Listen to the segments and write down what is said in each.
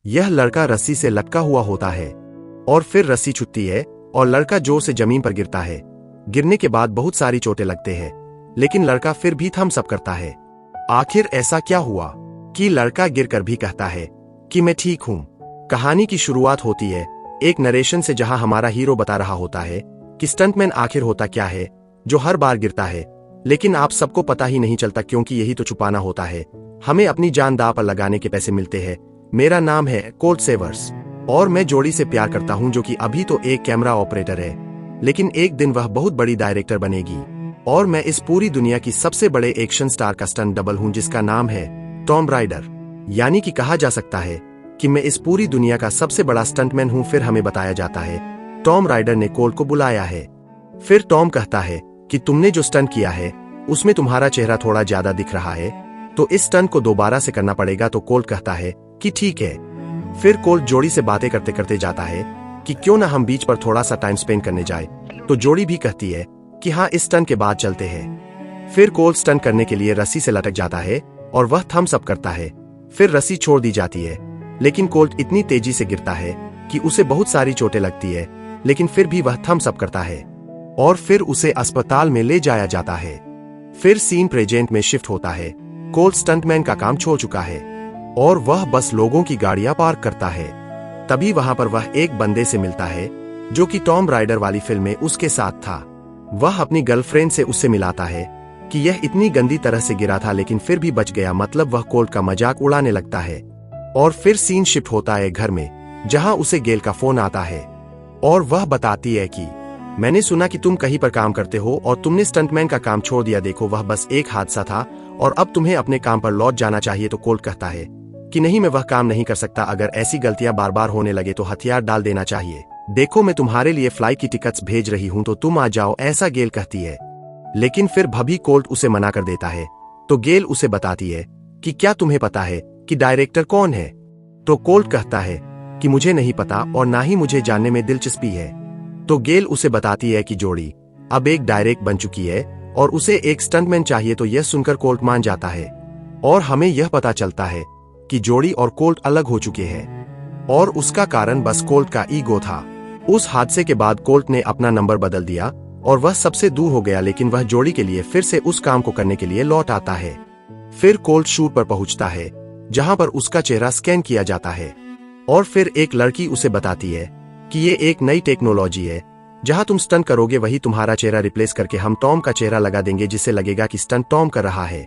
यह लड़का रस्सी से लटका हुआ होता है और फिर रस्सी छूटती है और लड़का जोर से जमीन पर गिरता है। गिरने के बाद बहुत सारी चोटें लगते हैं, लेकिन लड़का फिर भी थम्स अप करता है। आखिर ऐसा क्या हुआ कि लड़का गिरकर भी कहता है कि मैं ठीक हूं। कहानी की शुरुआत होती है एक नरेशन से, जहां हमारा हीरो बता रहा होता है कि स्टंटमैन आखिर होता क्या है जो हर बार गिरता है, लेकिन आप सबको पता ही नहीं चलता क्योंकि यही तो छुपाना होता है। हमें अपनी जान दांव पर लगाने के पैसे मिलते हैं। मेरा नाम है कोल्ट सेवर्स और मैं जोड़ी से प्यार करता हूं जो कि अभी तो एक कैमरा ऑपरेटर है, लेकिन एक दिन वह बहुत बड़ी डायरेक्टर बनेगी और मैं इस पूरी दुनिया की सबसे बड़े एक्शन स्टार का स्टंट डबल हूं जिसका नाम है टॉम राइडर। यानी कि कहा जा सकता है कि मैं इस पूरी दुनिया का सबसे बड़ा स्टंटमैन हूं। फिर हमें बताया जाता है टॉम राइडर ने कोल्ट को बुलाया है। फिर टॉम कहता है कि तुमने जो स्टंट किया है उसमें तुम्हारा चेहरा थोड़ा ज्यादा दिख रहा है, तो इस स्टंट को दोबारा से करना पड़ेगा। तो कोल्ट कहता है कि ठीक है। फिर कोल्ट जोड़ी से बातें करते करते जाता है कि क्यों ना हम बीच पर थोड़ा सा टाइम स्पेंड करने जाए। तो जोड़ी भी कहती है कि हाँ, इस स्टंट के बाद चलते हैं। फिर कोल्ट स्टंट करने के लिए रस्सी से लटक जाता है और वह थम्स अप करता है। फिर रस्सी छोड़ दी जाती है, लेकिन कोल्ट इतनी तेजी से गिरता है कि उसे बहुत सारी चोटें लगती है, लेकिन फिर भी वह थम्स अप करता है और फिर उसे अस्पताल में ले जाया जाता है। फिर सीन प्रेजेंट में शिफ्ट होता है। कोल्ट स्टंटमैन का काम छोड़ चुका है और वह बस लोगों की गाड़ियां पार्क करता है। तभी वहां पर वह एक बंदे से मिलता है जो कि टॉम राइडर वाली फिल्म में उसके साथ था। वह अपनी गर्लफ्रेंड से उससे मिलाता है कि यह इतनी गंदी तरह से गिरा था लेकिन फिर भी बच गया, मतलब वह कोल्ट का मजाक उड़ाने लगता है। और फिर सीन शिफ्ट होता है घर में, जहां उसे गेल का फोन आता है और वह बताती है कि मैंने सुना कि तुम कहीं पर काम करते हो और तुमने स्टंटमैन का काम छोड़ दिया। देखो, वह बस एक हादसा था और अब तुम्हें अपने काम पर लौट जाना चाहिए। तो कोल्ट कहता है कि नहीं, मैं वह काम नहीं कर सकता। अगर ऐसी गलतियां बार बार होने लगे तो हथियार डाल देना चाहिए। देखो, मैं तुम्हारे लिए फ्लाइट की टिकट्स भेज रही हूं, तो तुम आ जाओ, ऐसा गेल कहती है। लेकिन फिर भी कोल्ट उसे मना कर देता है। तो गेल उसे बताती है कि क्या तुम्हें पता है कि डायरेक्टर कौन है? तो कोल्ट कहता है कि मुझे नहीं पता और ना ही मुझे जानने में दिलचस्पी है। तो गेल उसे बताती है कि जोड़ी अब एक डायरेक्ट बन चुकी है और उसे एक स्टंटमैन चाहिए। तो यह सुनकर कोल्ट मान जाता है और हमें यह पता चलता है कि जोड़ी और कोल्ट अलग हो चुके हैं और उसका कारण बस कोल्ट का ईगो था। उस हादसे के बाद कोल्ट ने अपना नंबर बदल दिया और वह सबसे दूर हो गया, लेकिन वह जोड़ी के लिए फिर से उस काम को करने के लिए लौट आता है। फिर कोल्ट शूट पर पहुंचता है जहां पर उसका चेहरा स्कैन किया जाता है और फिर एक लड़की उसे बताती है कि ये एक नई टेक्नोलॉजी है, जहां तुम स्टंट करोगे वही तुम्हारा चेहरा रिप्लेस करके हम टॉम का चेहरा लगा देंगे, जिससे लगेगा कि स्टंट टॉम कर रहा है।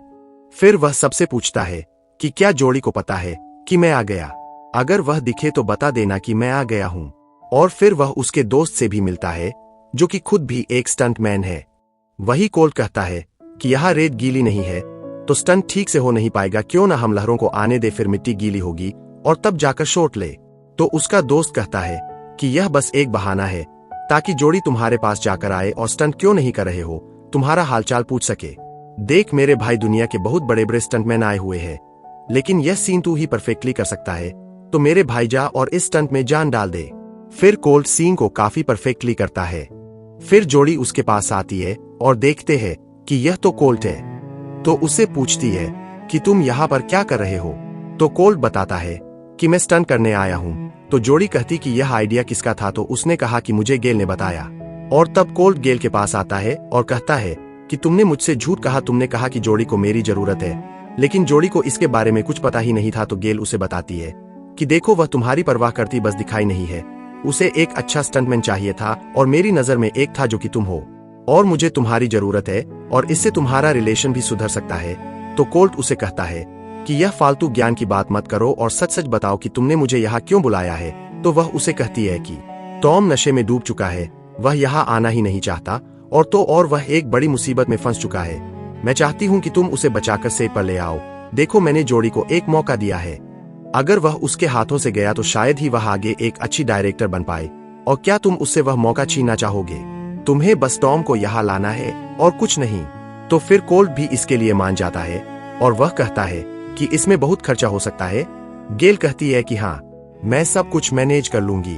फिर वह सबसे पूछता है कि क्या जोड़ी को पता है कि मैं आ गया? अगर वह दिखे तो बता देना कि मैं आ गया हूं। और फिर वह उसके दोस्त से भी मिलता है जो कि खुद भी एक स्टंटमैन है। वही कोल्ट कहता है कि यहां रेत गीली नहीं है तो स्टंट ठीक से हो नहीं पाएगा, क्यों ना हम लहरों को आने दे, फिर मिट्टी गीली होगी और तब जाकर शॉट ले। तो उसका दोस्त कहता है कि यह बस एक बहाना है ताकि जोड़ी तुम्हारे पास जाकर आए और स्टंट क्यों नहीं कर रहे हो, तुम्हारा हालचाल पूछ सके। देख मेरे भाई, दुनिया के बहुत बड़े बड़े स्टंटमैन आए हुए हैं, लेकिन यह सीन तू ही परफेक्टली कर सकता है, तो मेरे भाई जा और इस स्टंट में जान डाल दे। फिर कोल्ट सीन को काफी परफेक्टली करता है। फिर जोड़ी उसके पास आती है और देखते हैं कि यह तो कोल्ट है। तो उससे पूछती है कि तुम यहाँ पर क्या कर रहे हो? तो कोल्ट बताता है कि मैं स्टंट करने आया हूँ। तो जोड़ी कहती कि यह आइडिया किसका था? तो उसने कहा कि मुझे गेल ने बताया। और तब कोल्ट गेल के पास आता है और कहता है कि तुमने मुझसे झूठ कहा, तुमने कहा कि जोड़ी को मेरी जरूरत है, लेकिन जोड़ी को इसके बारे में कुछ पता ही नहीं था। तो गेल उसे बताती है कि देखो, वह तुम्हारी परवाह करती बस दिखाई नहीं है, उसे एक अच्छा स्टंटमैन चाहिए था और मेरी नजर में एक था जो कि तुम हो, और मुझे तुम्हारी जरूरत है और इससे तुम्हारा रिलेशन भी सुधर सकता है। तो कोल्ट उसे कहता है कि यह फालतू ज्ञान की बात मत करो और सच सच बताओ कि तुमने मुझे यहाँ क्यों बुलाया है। तो वह उसे कहती है कि टॉम नशे में डूब चुका है, वह यहाँ आना ही नहीं चाहता और वह एक बड़ी मुसीबत में फंस चुका है। मैं चाहती हूँ कि तुम उसे बचाकर सेफ पर ले आओ। देखो, मैंने जोड़ी को एक मौका दिया है, अगर वह उसके हाथों से गया तो शायद ही वह आगे एक अच्छी डायरेक्टर बन पाए। और क्या तुम उससे वह मौका छीनना चाहोगे? तुम्हें बस टॉम को यहाँ लाना है और कुछ नहीं। तो फिर कोल्ट भी इसके लिए मान जाता है और वह कहता है कि इसमें बहुत खर्चा हो सकता है। गेल कहती है कि हाँ, मैं सब कुछ मैनेज कर लूंगी।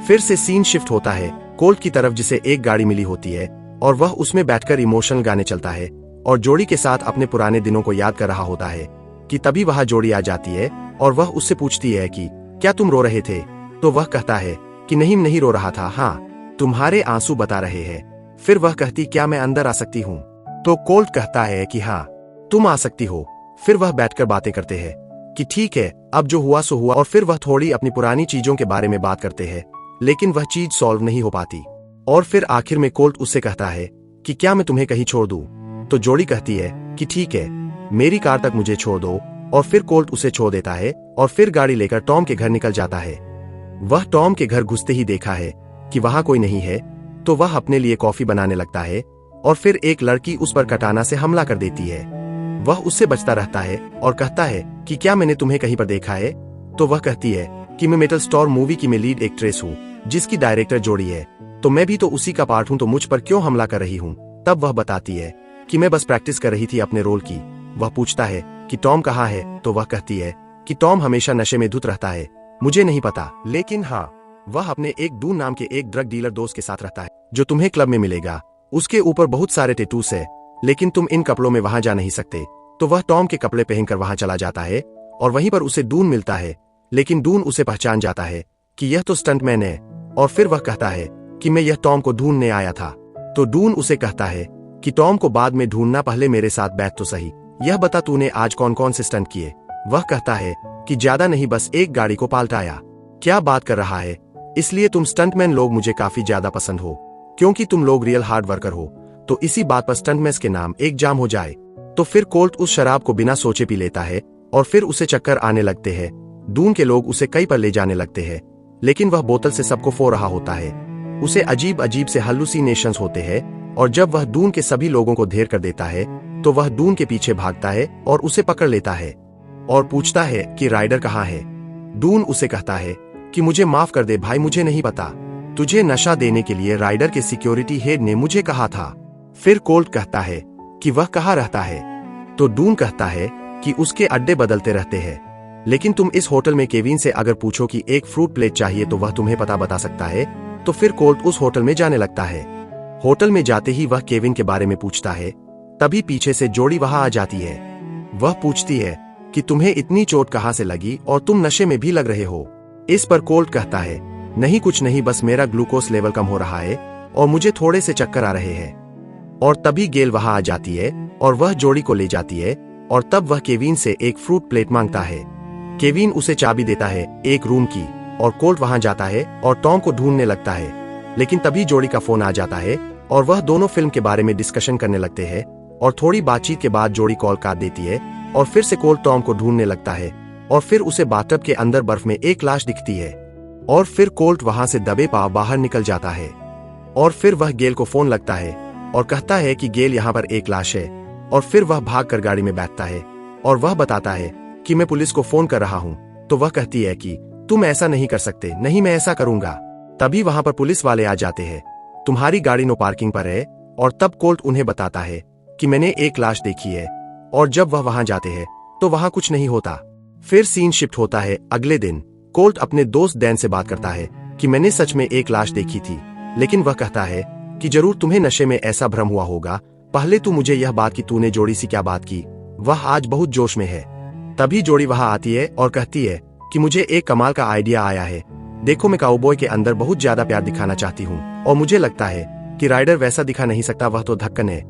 फिर से सीन शिफ्ट होता है कोल्ट की तरफ, जिसे एक गाड़ी मिली होती है और वह उसमें बैठकर इमोशनल गाने चलता है और जोड़ी के साथ अपने पुराने दिनों को याद कर रहा होता है कि तभी वहां जोड़ी आ जाती है और वह उससे पूछती है कि क्या तुम रो रहे थे? तो वह कहता है कि नहीं नहीं रो रहा था, हाँ तुम्हारे आंसू बता रहे हैं। फिर वह कहती क्या मैं अंदर आ सकती हूँ? तो कोल्ट कहता है कि हाँ तुम आ सकती हो। फिर वह बैठकर बातें करते हैं कि ठीक है अब जो हुआ सो हुआ, और फिर वह थोड़ी अपनी पुरानी चीजों के बारे में बात करते हैं, लेकिन वह चीज सॉल्व नहीं हो पाती। और फिर आखिर में कोल्ट उससे कहता है कि क्या मैं तुम्हें कहीं छोड़ दूं? तो जोड़ी कहती है कि ठीक है मेरी कार तक मुझे छोड़ दो, और फिर कोल्ट उसे छोड़ देता है और फिर गाड़ी लेकर टॉम के घर निकल जाता है। वह टॉम के घर घुसते ही देखा है कि वहां कोई नहीं है, तो वह अपने लिए कॉफी बनाने लगता है और फिर एक लड़की उस पर कटाना से हमला कर देती है। वह उससे बचता रहता है और कहता है कि क्या मैंने तुम्हें कहीं पर देखा है? तो वह कहती है कि मैं मेटल स्टोर मूवी की मैं लीड एक्ट्रेस हूँ जिसकी डायरेक्टर जोड़ी है, तो मैं भी तो उसी का पार्ट हूँ, तो मुझ पर क्यों हमला कर रही हूँ? तब वह बताती है कि मैं बस प्रैक्टिस कर रही थी अपने रोल की। वह पूछता है कि टॉम कहाँ है? तो वह कहती है कि टॉम हमेशा नशे में धुत रहता है, मुझे नहीं पता, लेकिन हाँ वह अपने एक डून नाम के एक ड्रग डीलर दोस्त के साथ रहता है जो तुम्हें क्लब में मिलेगा। उसके ऊपर बहुत सारे टेटूस है, लेकिन तुम इन कपड़ों में वहां जा नहीं सकते। तो वह टॉम के कपड़े पहनकर वहां चला जाता है और वहीं पर उसे डून मिलता है, लेकिन डून उसे पहचान जाता है कि यह तो स्टंटमैन है। और फिर वह कहता है कि मैं यह टॉम को ढूंढने आया था। तो डून उसे कहता है कि टॉम को बाद में ढूंढना, पहले मेरे साथ बैठ तो सही, यह बता तूने आज कौन कौन से स्टंट किए? वह कहता है कि ज्यादा नहीं, बस एक गाड़ी को पाल्टाया। क्या बात कर रहा है? इसलिए तुम स्टंटमैन लोग मुझे काफी ज्यादा पसंद हो, क्योंकि तुम लोग रियल हार्ड वर्कर हो। तो इसी बात पर स्टंटमैन के नाम एक जाम हो जाए। तो फिर कोल्ट उस शराब को बिना सोचे पी लेता है और फिर उसे चक्कर आने लगते हैं। डून के लोग उसे कई पर ले जाने लगते हैं, लेकिन वह बोतल से सबको फो रहा होता है। उसे अजीब अजीब से हल्लुसिनेशंस होते हैं, और जब वह डून के सभी लोगों को घेर कर देता है तो वह डून के पीछे भागता है और उसे पकड़ लेता है और पूछता है कि राइडर कहाँ है? डून उसे कहता है कि मुझे माफ कर दे भाई, मुझे नहीं पता, तुझे नशा देने के लिए राइडर के सिक्योरिटी हेड ने मुझे कहा था। फिर कोल्ट कहता है कि वह कहाँ रहता है? तो डून कहता है कि उसके अड्डे बदलते रहते हैं, लेकिन तुम इस होटल में केविन से अगर पूछो कि एक फ्रूट प्लेट चाहिए तो वह तुम्हें पता बता सकता है। तो फिर कोल्ट उस होटल में जाने लगता है। होटल में जाते ही वह केविन के बारे में पूछता है, तभी पीछे से जोड़ी वहां आ जाती है। वह पूछती है कि तुम्हें इतनी चोट कहां से लगी और तुम नशे में भी लग रहे हो? इस पर कोल्ट कहता है नहीं कुछ नहीं, बस मेरा ग्लूकोज लेवल कम हो रहा है और मुझे थोड़े से चक्कर आ रहे हैं। और तभी गेल वहां आ जाती है और वह जोड़ी को ले जाती है, और तब वह केविन से एक फ्रूट प्लेट मांगता है। केविन उसे चाबी देता है एक रूम की, और कोल्ट वहां जाता है और टॉम को ढूंढने लगता है। लेकिन तभी जोड़ी का फोन आ जाता है और वह दोनों फिल्म के बारे में डिस्कशन करने लगते हैं, और थोड़ी बातचीत के बाद जोड़ी कॉल काट देती है और फिर से कोल्ट टॉम को ढूंढने लगता है, और फिर उसे बाथटब के अंदर बर्फ में एक लाश दिखती है। और फिर कोल्ट वहां से दबे पांव बाहर निकल जाता है, और फिर वह गेल को फोन लगता है और कहता है कि गेल यहाँ पर एक लाश है। और फिर वह भागकर गाड़ी में बैठता है और वह बताता है कि मैं पुलिस को फोन कर रहा हूँ। तो वह कहती है कि तुम ऐसा नहीं कर सकते। नहीं मैं ऐसा करूंगा। तभी वहां पर पुलिस वाले आ जाते हैं, तुम्हारी गाड़ी नो पार्किंग पर है। और तब कोल्ट उन्हें बताता है कि मैंने एक लाश देखी है, और जब वह वहां जाते हैं तो वहां कुछ नहीं होता। फिर सीन शिफ्ट होता है अगले दिन। कोल्ट अपने दोस्त डैन से बात करता है कि मैंने सच में एक लाश देखी थी, लेकिन वह कहता है कि जरूर तुम्हें नशे में ऐसा भ्रम हुआ होगा, पहले तू मुझे यह बात कि तूने जोड़ी से क्या बात की। वह आज बहुत जोश में है। तभी जोड़ी वहां आती है और कहती है कि मुझे एक कमाल का आइडिया आया है। देखो मैं काउबॉय के अंदर बहुत ज्यादा प्यार दिखाना चाहती हूँ, और मुझे लगता है कि राइडर वैसा दिखा नहीं सकता, वह तो धक्कन है।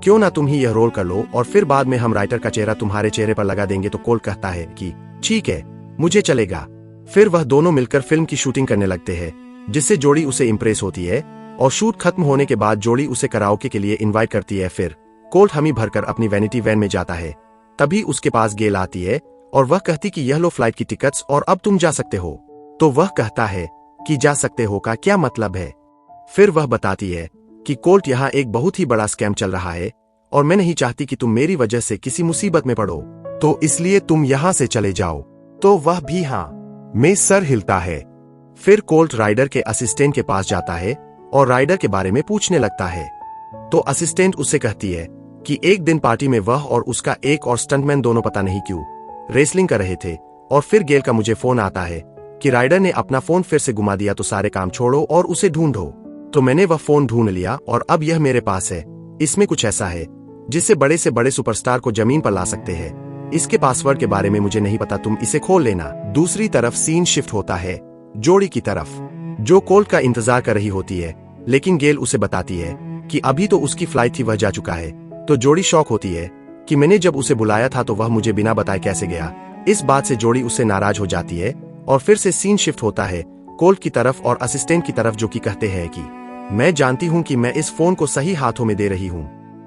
क्यों ना तुम ही यह रोल कर लो और फिर बाद में हम राइटर का चेहरा तुम्हारे चेहरे पर लगा देंगे। तो कोल्ट कहता है कि ठीक है मुझे चलेगा। फिर वह दोनों मिलकर फिल्म की शूटिंग करने लगते हैं, जिससे जोड़ी उसे इम्प्रेस होती है, और शूट खत्म होने के बाद जोड़ी उसे कराओके के लिए इनवाइट करती है। फिर कोल्ट हमी भरकर अपनी वैनिटी वैन में जाता है। तभी उसके पास गेल आती है और वह कहती कि यह लो फ्लाइट की टिकट्स और अब तुम जा सकते हो। तो वह कहता है कि जा सकते हो का क्या मतलब है? फिर वह बताती है कि कोल्ट यहाँ एक बहुत ही बड़ा स्कैम चल रहा है और मैं नहीं चाहती कि तुम मेरी वजह से किसी मुसीबत में पड़ो, तो इसलिए तुम यहाँ से चले जाओ। तो वह भी हाँ में सर हिलता है। फिर कोल्ट राइडर के असिस्टेंट के पास जाता है और राइडर के बारे में पूछने लगता है। तो असिस्टेंट उससे कहती है कि एक दिन पार्टी में वह और उसका एक और स्टंटमैन दोनों पता नहीं क्यों रेसलिंग कर रहे थे, और फिर गेल का मुझे फोन आता है कि राइडर ने अपना फोन फिर से घुमा दिया, तो सारे काम छोड़ो और उसे ढूंढो। तो मैंने वह फोन ढूंढ लिया और अब यह मेरे पास है। इसमें कुछ ऐसा है जिससे बड़े से बड़े सुपरस्टार को जमीन पर ला सकते हैं। इसके पासवर्ड के बारे में मुझे नहीं पता, तुम इसे खोल लेना। दूसरी तरफ सीन शिफ्ट होता है जोड़ी की तरफ, जो कोल्ट का इंतजार कर रही होती है, लेकिन गेल उसे बताती है कि अभी तो उसकी फ्लाइट थी, वह जा चुका है। तो जोड़ी शॉक होती है कि मैंने जब उसे बुलाया था तो वह मुझे बिना बताए कैसे गया। इस बात से जोड़ी उससे नाराज हो जाती है और फिर से सीन शिफ्ट होता है कोल्ट की तरफ और असिस्टेंट की तरफ, जो कि कहते हैं कि मैं जानती हूं कि मैं इस फोन को सही हाथों में दे रही हूं,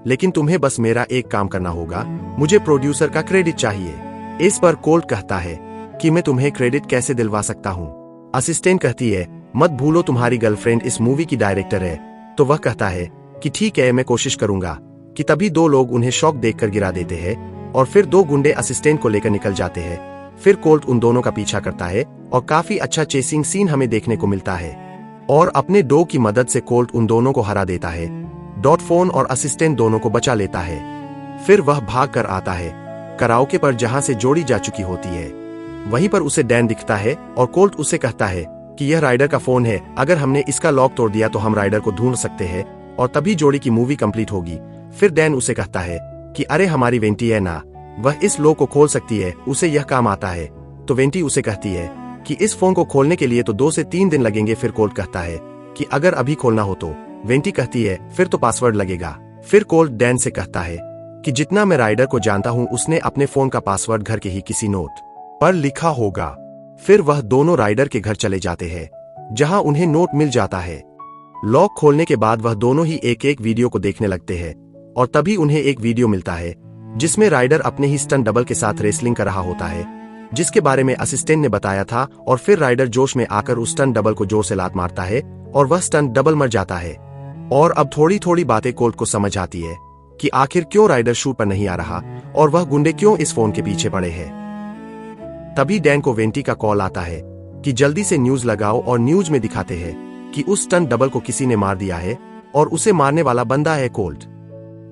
लेकिन तुम्हें बस मेरा एक काम करना होगा, मुझे प्रोड्यूसर का क्रेडिट चाहिए। इस पर कोल्ट कहता है कि मैं तुम्हें क्रेडिट कैसे दिलवा सकता हूं। असिस्टेंट कहती है मत भूलो तुम्हारी गर्लफ्रेंड इस मूवी की डायरेक्टर है। तो वह कहता है कि ठीक है, मैं कोशिश करूंगा। कि तभी दो लोग उन्हें शॉक देखकर गिरा देते हैं और फिर दो गुंडे असिस्टेंट को लेकर निकल जाते हैं। फिर कोल्ट उन दोनों का पीछा करता है और काफी अच्छा चेसिंग सीन हमें देखने को मिलता है और अपने डो की मदद से कोल्ट उन दोनों को हरा देता है। डॉट फोन और असिस्टेंट दोनों को बचा लेता है। फिर वह भाग कर आता है कराओके पर, जहां से जोड़ी जा चुकी होती है। वहीं पर उसे डैन दिखता है और कोल्ट उसे कहता है कि यह राइडर का फोन है, अगर हमने इसका लॉक तोड़ दिया तो हम राइडर को ढूंढ सकते हैं और तभी जोड़ी की मूवी कंप्लीट होगी। फिर डैन उसे कहता है कि अरे हमारी वेंटी है ना, वह इस लॉक को खोल सकती है, उसे यह काम आता है। तो वेंटी उसे कहती है कि इस फोन को खोलने के लिए तो 2 से 3 दिन लगेंगे। फिर कोल्ट कहता है कि अगर अभी खोलना हो तो। वेंटी कहती है फिर तो पासवर्ड लगेगा। फिर कोल्ट डैन से कहता है कि जितना मैं राइडर को जानता हूं, उसने अपने फोन का पासवर्ड घर के ही किसी नोट पर लिखा होगा। फिर वह दोनों राइडर के घर चले जाते हैं, जहां उन्हें नोट मिल जाता है। लॉक खोलने के बाद वह दोनों ही एक एक वीडियो को देखने लगते हैं और तभी उन्हें एक वीडियो मिलता है जिसमें राइडर अपने ही स्टंट डबल के साथ रेसलिंग कर रहा होता है, जिसके बारे में असिस्टेंट ने बताया था। और फिर राइडर जोश में आकर उस स्टंट डबल को जोर से लात मारता है और वह स्टंट डबल मर जाता है। और अब थोड़ी थोड़ी बातें कोल्ट को समझ आती है कि आखिर क्यों राइडर शूट पर नहीं आ रहा और वह गुंडे क्यों इस फोन के पीछे पड़े हैं। तभी डैन को वेंटी का कॉल आता है कि जल्दी से न्यूज लगाओ, और न्यूज में दिखाते हैं कि उस स्टंट डबल को किसी ने मार दिया है और उसे मारने वाला बंदा है कोल्ट।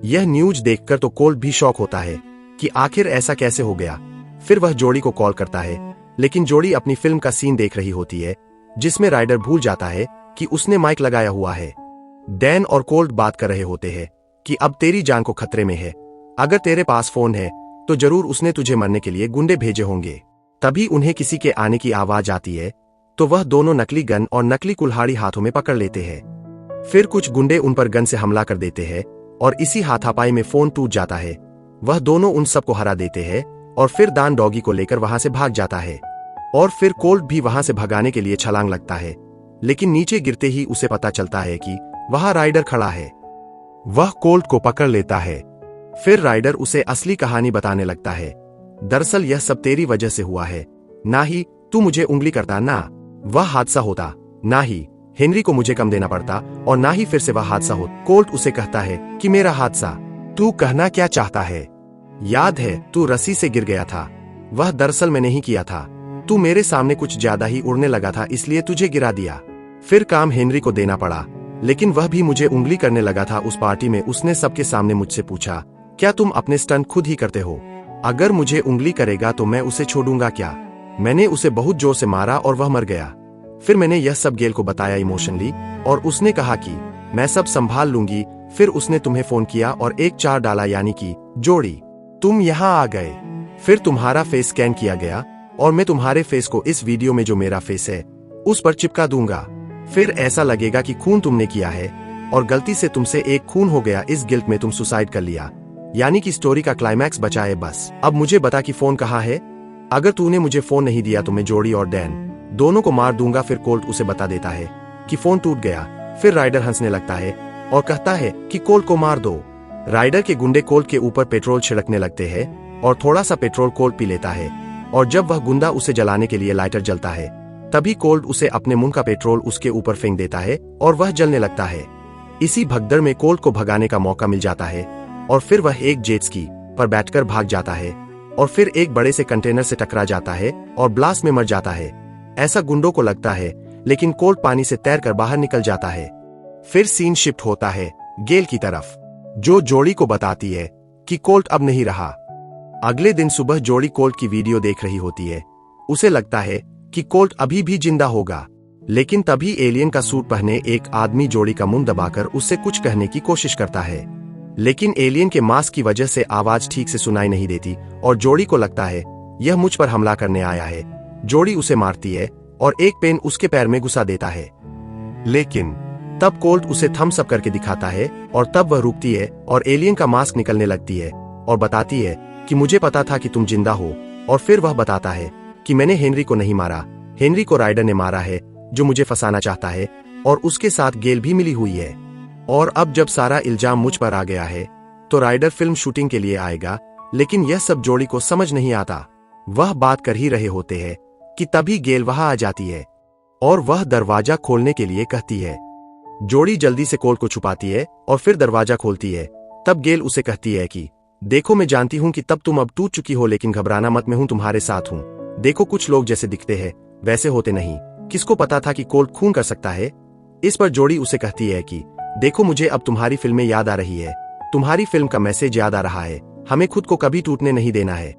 यह न्यूज देखकर तो कोल्ट भी शॉक होता है कि आखिर ऐसा कैसे हो गया। फिर वह जोड़ी को कॉल करता है, लेकिन जोड़ी अपनी फिल्म का सीन देख रही होती है जिसमें राइडर भूल जाता है कि उसने माइक लगाया हुआ है। डैन और कोल्ट बात कर रहे होते हैं कि अब तेरी जान को खतरे में है, अगर तेरे पास फोन है तो जरूर उसने तुझे मरने के लिए गुंडे भेजे होंगे। तभी उन्हें किसी के आने की आवाज आती है, तो वह दोनों नकली गन और नकली कुल्हाड़ी हाथों में पकड़ लेते हैं। फिर कुछ गुंडे उन पर गन से हमला कर देते हैं और इसी हाथापाई में फोन टूट जाता है। वह दोनों उन सबको हरा देते हैं और फिर दान डॉगी को लेकर वहां से भाग जाता है। और फिर कोल्ट भी वहां से भगाने के लिए छलांग लगता है, लेकिन नीचे गिरते ही उसे पता चलता है कि वहां राइडर खड़ा है। वह कोल्ट को पकड़ लेता है। फिर राइडर उसे असली कहानी बताने लगता है, दरअसल यह सब तेरी वजह से हुआ है, ना ही तू मुझे उंगली करता, ना वह हादसा होता, ना ही हेनरी को मुझे कम देना पड़ता, और ना ही फिर से वह हादसा हो। कोल्ट उसे कहता है कि मेरा हादसा, तू कहना क्या चाहता है? याद है तू रस्सी से गिर गया था, वह दरअसल मैं नहीं किया था, तू मेरे सामने कुछ ज्यादा ही उड़ने लगा था इसलिए तुझे गिरा दिया। फिर काम हेनरी को देना पड़ा, लेकिन वह भी मुझे उंगली करने लगा था उस पार्टी में। उसने सबके सामने मुझसे पूछा, क्या तुम अपने स्टंट खुद ही करते हो? अगर मुझे उंगली करेगा तो मैं उसे छोड़ूंगा क्या? मैंने उसे बहुत जोर से मारा और वह मर गया। फिर मैंने यह सब गेल को बताया इमोशनली, और उसने कहा कि मैं सब संभाल लूंगी। फिर उसने तुम्हें फोन किया और एक 4 डाला, यानी कि जोड़ी तुम यहाँ आ गए। फिर तुम्हारा फेस स्कैन किया गया और मैं तुम्हारे फेस को इस वीडियो में जो मेरा फेस है उस पर चिपका दूंगा। फिर ऐसा लगेगा कि खून तुमने किया है और गलती से तुमसे एक खून हो गया, इस गिल्ट में तुम सुसाइड कर लिया, यानी कि स्टोरी का क्लाइमैक्स बचा है बस। अब मुझे बता कि फोन कहाँ है? अगर तूने मुझे फोन नहीं दिया तो मैं जोड़ी और डैन दोनों को मार दूंगा। फिर कोल्ट उसे बता देता है कि फोन टूट गया। फिर राइडर हंसने लगता है और कहता है कि कोल्ट को मार दो। राइडर के गुंडे कोल्ट के ऊपर पेट्रोल छिड़कने लगते हैं और थोड़ा सा पेट्रोल कोल्ट पी लेता है, और जब वह गुंडा उसे जलाने के लिए लाइटर जलता है तभी कोल्ट उसे अपने मुंह का पेट्रोल उसके ऊपर फेंक देता है और वह जलने लगता है। इसी भगदड़ में कोल्ट को भगाने का मौका मिल जाता है और फिर वह एक जेट स्की पर बैठकर भाग जाता है और फिर एक बड़े से कंटेनर से टकरा जाता है और ब्लास्ट में मर जाता है, ऐसा गुंडों को लगता है। लेकिन कोल्ट पानी से तैरकर बाहर निकल जाता है। फिर सीन शिफ्ट होता है गेल की तरफ, जो जोड़ी को बताती है कि कोल्ट अब नहीं रहा। अगले दिन सुबह जोड़ी कोल्ट की वीडियो देख रही होती है। उसे लगता है कि कोल्ट अभी भी जिंदा होगा, लेकिन तभी एलियन का सूट पहने एक आदमी जोड़ी का मुंह दबाकर उससे कुछ कहने की कोशिश करता है। लेकिन एलियन के मास्क की वजह से आवाज ठीक से सुनाई नहीं देती और जोड़ी को लगता है यह मुझ पर हमला करने आया है। जोड़ी उसे मारती है और एक पेन उसके पैर में घुसा देता है। लेकिन तब कोल्ट उसे थम्स अप करके दिखाता है और तब वह रुकती है और एलियन का मास्क निकलने लगती है और बताती है कि मुझे पता था कि तुम जिंदा हो। और फिर वह बताता है कि मैंने हेनरी को नहीं मारा, हेनरी को राइडर ने मारा है जो मुझे फंसाना चाहता है और उसके साथ गेल भी मिली हुई है। और अब जब सारा इल्जाम मुझ पर आ गया है तो राइडर फिल्म शूटिंग के लिए आएगा, लेकिन यह सब जोड़ी को समझ नहीं आता। वह बात कर ही रहे होते हैं कि तभी गेल वहां आ जाती है और वह दरवाजा खोलने के लिए कहती है। जोड़ी जल्दी से कोल्ट को छुपाती है और फिर दरवाजा खोलती है। तब गेल उसे कहती है कि देखो मैं जानती हूं कि तब तुम अब टूट चुकी हो, लेकिन घबराना मत, मैं हूं तुम्हारे साथ हूं। देखो कुछ लोग जैसे दिखते हैं वैसे होते नहीं। किसको पता था कि कोल्ट खून कर सकता है। इस पर जोड़ी उसे कहती है कि देखो मुझे अब तुम्हारी फिल्में याद आ रही है, तुम्हारी फिल्म का मैसेज याद आ रहा है, हमें खुद को कभी टूटने नहीं देना है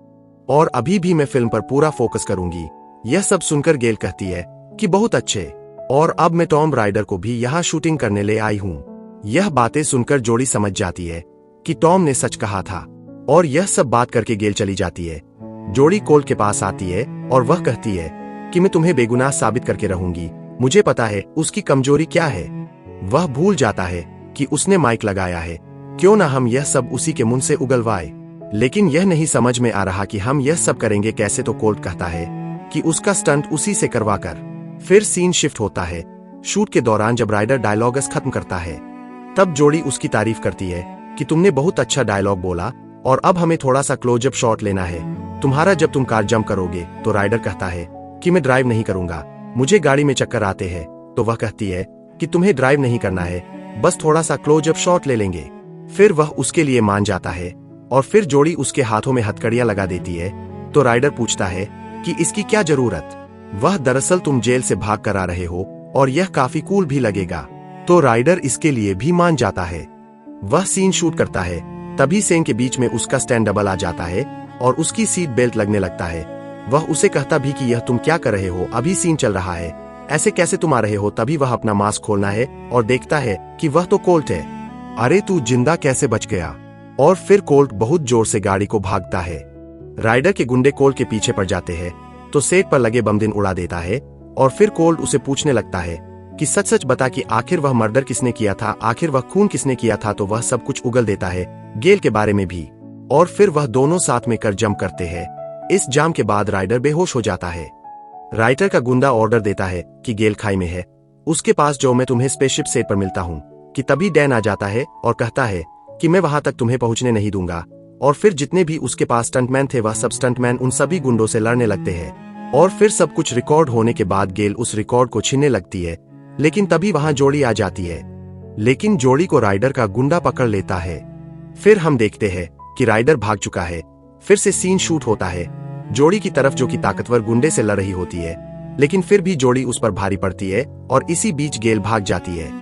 और अभी भी मैं फिल्म पर पूरा फोकस करूंगी। यह सब सुनकर गेल कहती है कि बहुत अच्छे, और अब मैं टॉम राइडर को भी यहाँ शूटिंग करने ले आई हूँ। यह बातें सुनकर जोड़ी समझ जाती है कि टॉम ने सच कहा था और यह सब बात करके गेल चली जाती है। जोड़ी कोल्ट के पास आती है और वह कहती है कि मैं तुम्हें बेगुनाह साबित करके रहूंगी, मुझे पता है उसकी कमजोरी क्या है। वह भूल जाता है कि उसने माइक लगाया है, क्यों ना हम यह सब उसी के मुंह से उगलवाए। लेकिन यह नहीं समझ में आ रहा कि हम यह सब करेंगे कैसे, तो कोल्ट कहता है कि उसका स्टंट उसी से करवाकर। फिर सीन शिफ्ट होता है। शूट के दौरान जब राइडर डायलॉग्स खत्म करता है तब जोड़ी उसकी तारीफ करती है कि तुमने बहुत अच्छा डायलॉग बोला और अब हमें थोड़ा सा क्लोजअप शॉट लेना है तुम्हारा जब तुम कार जंप करोगे। तो राइडर कहता है कि मैं ड्राइव नहीं करूंगा, मुझे गाड़ी में चक्कर आते हैं। तो वह कहती है कि तुम्हें ड्राइव नहीं करना है, बस थोड़ा सा क्लोजअप शॉट ले लेंगे। फिर वह उसके लिए मान जाता है और फिर जोड़ी उसके हाथों में हथकड़ियां लगा देती है। तो राइडर पूछता है कि इसकी क्या जरूरत, वह दरअसल तुम जेल से भाग कर आ रहे हो और यह काफी कूल भी लगेगा। तो राइडर इसके लिए भी मान जाता है। वह सीन शूट करता है, तभी सेन के बीच में उसका स्टैंड डबल आ जाता है और उसकी सीट बेल्ट लगने लगता है। वह उसे कहता भी कि यह तुम क्या कर रहे हो, अभी सीन चल रहा है, ऐसे कैसे तुम आ रहे हो। तभी वह अपना मास्क खोलना है और देखता है कि वह तो कोल्ट है। अरे तू जिंदा कैसे बच गया। और फिर कोल्ट बहुत जोर से गाड़ी को भागता है। राइडर के गुंडे कोल्ट के पीछे पड़ जाते हैं तो सेट पर लगे बम दिन उड़ा देता है और फिर कोल्ट उसे पूछने लगता है कि सच सच बता कि आखिर वह मर्डर किसने किया था, आखिर वह खून किसने किया था। तो वह सब कुछ उगल देता है, गेल के बारे में भी। और फिर वह दोनों साथ में कर जंप करते हैं। इस जाम के बाद राइडर बेहोश हो जाता है। राइडर का गुंडा ऑर्डर देता है कि गेल खाई में है, उसके पास जो मैं तुम्हें स्पेसशिप सेट पर मिलता हूँ। कि तभी डैन आ जाता है और कहता है कि मैं वहां तक तुम्हें पहुंचने नहीं दूंगा। और फिर जितने भी उसके पास स्टंटमैन थे वह सब स्टंटमैन उन सभी गुंडों से लड़ने लगते हैं। और फिर सब कुछ रिकॉर्ड होने के बाद गेल उस रिकॉर्ड को छीनने लगती है, लेकिन तभी वहां जोड़ी आ जाती है। लेकिन जोड़ी को राइडर का गुंडा पकड़ लेता है। फिर हम देखते हैं कि राइडर भाग चुका है। फिर से सीन शूट होता है जोड़ी की तरफ जो कि ताकतवर गुंडे से लड़ रही होती है, लेकिन फिर भी जोड़ी उस पर भारी पड़ती है और इसी बीच गेल भाग जाती है।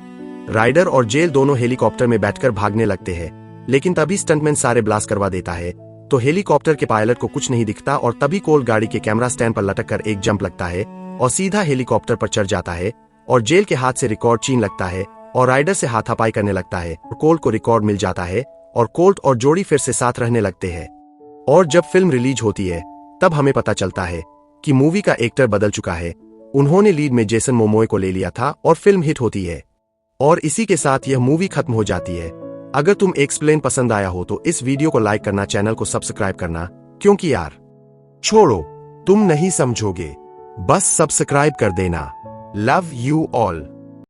राइडर और जेल दोनों हेलीकॉप्टर में बैठकर भागने लगते हैं, लेकिन तभी स्टंटमैन सारे ब्लास्ट करवा देता है। तो हेलीकॉप्टर के पायलट को कुछ नहीं दिखता और तभी कोल्ट गाड़ी के कैमरा स्टैंड पर लटक कर एक जंप लगता है और सीधा हेलीकॉप्टर पर चढ़ जाता है और जेल के हाथ से रिकॉर्ड छीन लगता है और राइडर से हाथापाई करने लगता है। कोल्ट को रिकॉर्ड मिल जाता है और कोल्ट और जोड़ी फिर से साथ रहने लगते हैं। और जब फिल्म रिलीज होती है तब हमें पता चलता है कि मूवी का एक्टर बदल चुका है। उन्होंने लीड में जेसन मोमोए को ले लिया था और फिल्म हिट होती है। और इसी के साथ यह मूवी खत्म हो जाती है। अगर तुम एक्सप्लेन पसंद आया हो तो इस वीडियो को लाइक करना, चैनल को सब्सक्राइब करना, क्योंकि यार छोड़ो तुम नहीं समझोगे, बस सब्सक्राइब कर देना। Love you all.